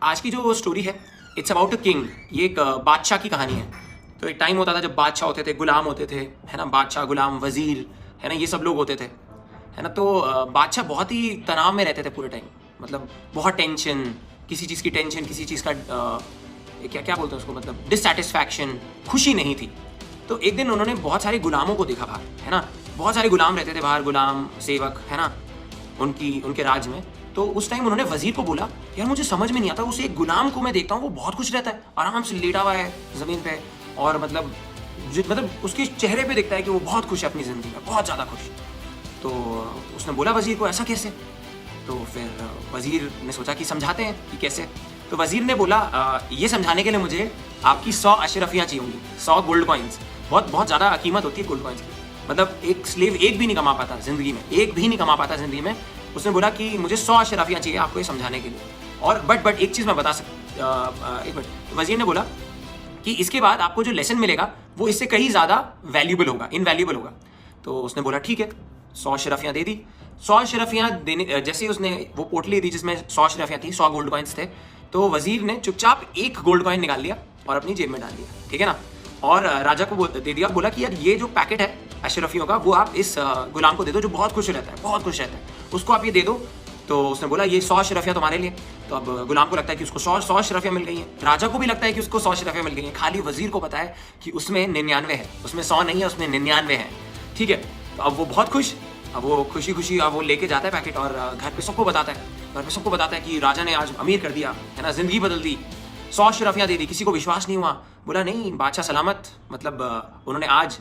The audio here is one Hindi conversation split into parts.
आज की जो स्टोरी है इट्स अबाउट अ किंग। ये एक बादशाह की कहानी है। तो एक टाइम होता था जब बादशाह होते थे, गुलाम होते थे, है ना, बादशाह गुलाम वजीर, है ना, ये सब लोग होते थे, है ना। तो बादशाह बहुत ही तनाव में रहते थे पूरे टाइम, मतलब बहुत टेंशन, किसी चीज़ की टेंशन, किसी चीज़ का क्या क्या बोलते हैं उसको, मतलब डिससेटिस्फैक्शन, खुशी नहीं थी। तो एक दिन उन्होंने बहुत सारे गुलामों को देखा बाहर, है ना, बहुत सारे गुलाम रहते थे बाहर, गुलाम सेवक, है ना, उनके राज में। तो उस टाइम उन्होंने वजीर को बोला, यार मुझे समझ में नहीं आता, उस एक गुलाम को मैं देखता हूँ वो बहुत खुश रहता है, आराम से लेटा हुआ है ज़मीन पे, और मतलब उसके चेहरे पे दिखता है कि वो बहुत खुश है अपनी ज़िंदगी में, बहुत ज़्यादा खुश। तो उसने बोला वजीर को, ऐसा कैसे? तो फिर वजीर ने सोचा कि समझाते हैं कि कैसे। तो वजीर ने बोला, ये समझाने के लिए मुझे आपकी 100 अशरफियाँ चाहिए होंगी, 100 गोल्ड कॉइन्स। बहुत ज़्यादा कीमत होती है गोल्ड कॉइन्स की, मतलब एक स्लेव एक भी नहीं कमा पाता ज़िंदगी में, एक भी नहीं कमा पाता ज़िंदगी में। उसने बोला कि मुझे 100 अशरफियाँ चाहिए आपको ये समझाने के लिए। और बट एक चीज़ मैं बता एक मिनट, वजीर ने बोला कि इसके बाद आपको जो लेसन मिलेगा वो इससे कहीं ज़्यादा वैल्यूबल होगा, इनवैल्यूबल होगा। तो उसने बोला ठीक है, 100 अशरफियाँ दे दी। 100 अशरफियाँ देने जैसे ही उसने वो पोटली दी जिसमें 100 अशरफियाँ थी, 100 गोल्ड कॉइन्स थे, तो वजीर ने चुपचाप एक गोल्ड कॉइन निकाल लिया और अपनी जेब में डाल दिया, ठीक है ना, और राजा को दे दिया। बोला कि यार ये जो पैकेट है अशरफियों का, वो आप इस गुलाम को दे दो जो बहुत खुश रहता है, बहुत खुश रहता है, उसको आप ये दे दो। तो उसने बोला ये 100 अशरफियाँ तुम्हारे लिए। तो अब गुलाम को लगता है कि उसको 100 अशरफियाँ मिल गई हैं, राजा को भी लगता है कि उसको 100 अशरफियाँ मिल गई हैं, खाली वजीर को पता है कि उसमें 99 है, उसमें 100 नहीं है, उसमें 99 है, ठीक है। तो अब वो बहुत खुश, अब वो खुशी खुशी अब वो लेके जाता है पैकेट और घर पे सबको बताता है, कि राजा ने आज अमीर कर दिया, है ना, ज़िंदगी बदल दी, 100 अशरफियाँ दे दी। किसी को विश्वास नहीं हुआ, बोला नहीं बादशाह सलामत, मतलब उन्होंने आज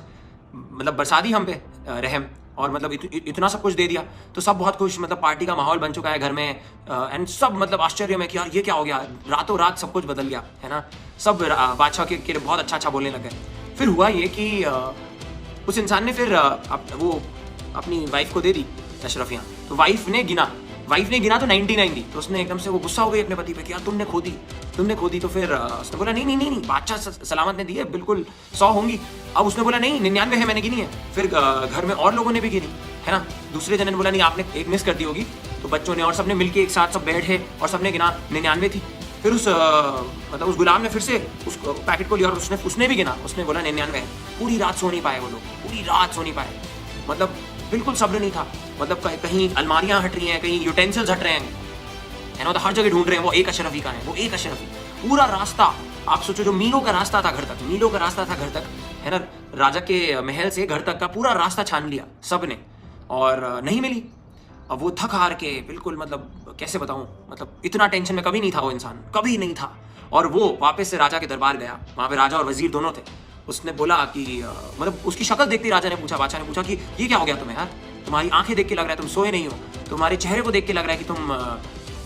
मतलब बरसा दी हम पे रहम, और मतलब इतना सब कुछ दे दिया। तो सब बहुत खुश, मतलब पार्टी का माहौल बन चुका है घर में, एंड सब मतलब आश्चर्य में कि यार ये क्या हो गया, रातों रात सब कुछ बदल गया, है ना। सब बादशाह के बहुत अच्छा बोलने लग गए। फिर हुआ ये कि उस इंसान ने फिर वो अपनी वाइफ को दे दी अशरफियाँ। तो वाइफ ने गिना तो 99 दी। तो उसने एकदम से वो गुस्सा हो गई अपने पति पे कि यार तुमने खो दी। तो फिर उसने बोला नहीं, बादशाह सलामत ने दी है, बिल्कुल 100 होंगी। अब उसने बोला नहीं, 99 है, मैंने गिनी है। फिर घर में और लोगों ने भी गिनी, है ना। दूसरे जने ने बोला नहीं, आपने एक मिस कर दी होगी। तो बच्चों ने और सबने मिलकर एक साथ सब बैठे और सबने गिना, 99 थी। फिर उस गुलाम ने फिर से उस पैकेट को लिया और उसने भी गिना, उसने बोला 99 है। पूरी रात सो नहीं पाए वो लोग, पूरी रात सो नहीं पाए, मतलब बिल्कुल सब्र नहीं था। मतलब कहीं अलमारियां हट रही हैं, कहीं यूटेंसिल्स हट रहे हैं, है ना, तो हर जगह ढूंढ रहे हैं वो एक अशरफी का है, वो एक अशरफी। पूरा रास्ता आप सोचो, जो मीलों का रास्ता था घर तक, है ना, राजा के महल से घर तक का पूरा रास्ता छान लिया सब ने, और नहीं मिली। अब वो थक हार के बिल्कुल, मतलब कैसे बताऊं, मतलब इतना टेंशन में कभी नहीं था वो इंसान, कभी नहीं था। और वो वापस से राजा के दरबार गया, वहाँ पे राजा और वजीर दोनों थे। उसने बोला कि मतलब उसकी शक्ल देखते ही बादशाह ने पूछा कि ये क्या हो गया तुम्हें यार, तुम्हारी आंखें देख के लग रहा है तुम सोए नहीं हो, तुम्हारे चेहरे को देख के लग रहा है कि तुम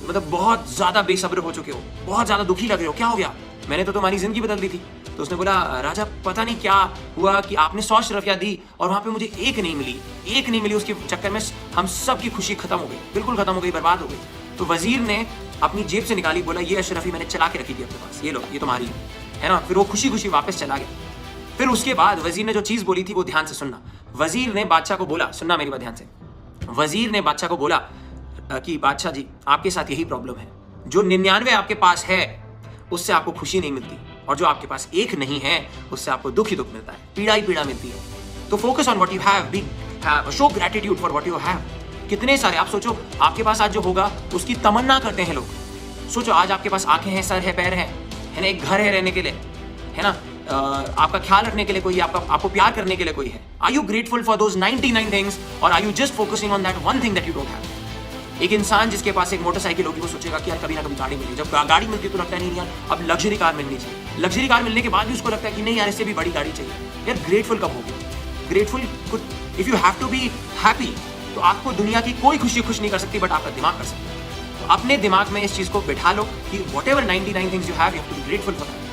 मतलब बहुत ज़्यादा बेसब्र हो चुके हो, बहुत ज़्यादा दुखी लग रहे हो, क्या हो गया? मैंने तो तुम्हारी ज़िंदगी बदल दी थी। तो उसने बोला राजा पता नहीं क्या हुआ कि आपने 100 अशरफियाँ दी और वहाँ पे मुझे एक नहीं मिली। उसके चक्कर में हम सब की खुशी खत्म हो गई, बिल्कुल खत्म हो गई, बर्बाद हो गई। तो वजीर ने अपनी जेब से निकाली, बोला ये अशरफी मैंने चला के रखी थी अपने पास, ये लो, ये तुम्हारी है ना। फिर वो खुशी खुशी वापस चला गया। फिर उसके बाद वजीर ने जो चीज़ बोली थी वो ध्यान से सुनना। वजीर ने बादशाह को बोला, सुनना मेरी बात ध्यान से। वजीर ने बादशाह को बोला कि बादशाह जी आपके साथ यही प्रॉब्लम है, जो 99 आपके पास है उससे आपको खुशी नहीं मिलती, और जो आपके पास एक नहीं है उससे आपको दुख ही दुख मिलता है, पीड़ा ही पीड़ा मिलती है। तो focus on what you have, show gratitude for what you have. कितने सारे आप सोचो, आपके पास आज जो होगा उसकी तमन्ना करते हैं लोग। सोचो आज आपके पास आंखें हैं, सर है, पैर है ना, एक घर है रहने के लिए, है ना, आपका ख्याल रखने के लिए कोई है, आपको प्यार करने के लिए कोई है। Are you grateful for those 99 things, और are you just focusing on that one thing that you don't have? एक इंसान जिसके पास एक मोटरसाइकिल होगी वो सोचेगा कि यार कभी ना कभी गाड़ी मिली। जब गाड़ी मिलती है तो लगता है नहीं यार अब लग्जरी कार मिलनी चाहिए। लग्जरी कार मिलने के बाद भी उसको लगता है कि नहीं यार इससे भी बड़ी गाड़ी चाहिए। यार ग्रेटफुल कब होगी? Grateful if you have to be happy, तो आपको दुनिया की कोई खुशी खुश नहीं कर सकती, बट आपका दिमाग कर सकता है। तो अपने दिमाग में इस चीज़ को बिठा लो कि whatever 99 things you have to be grateful for that.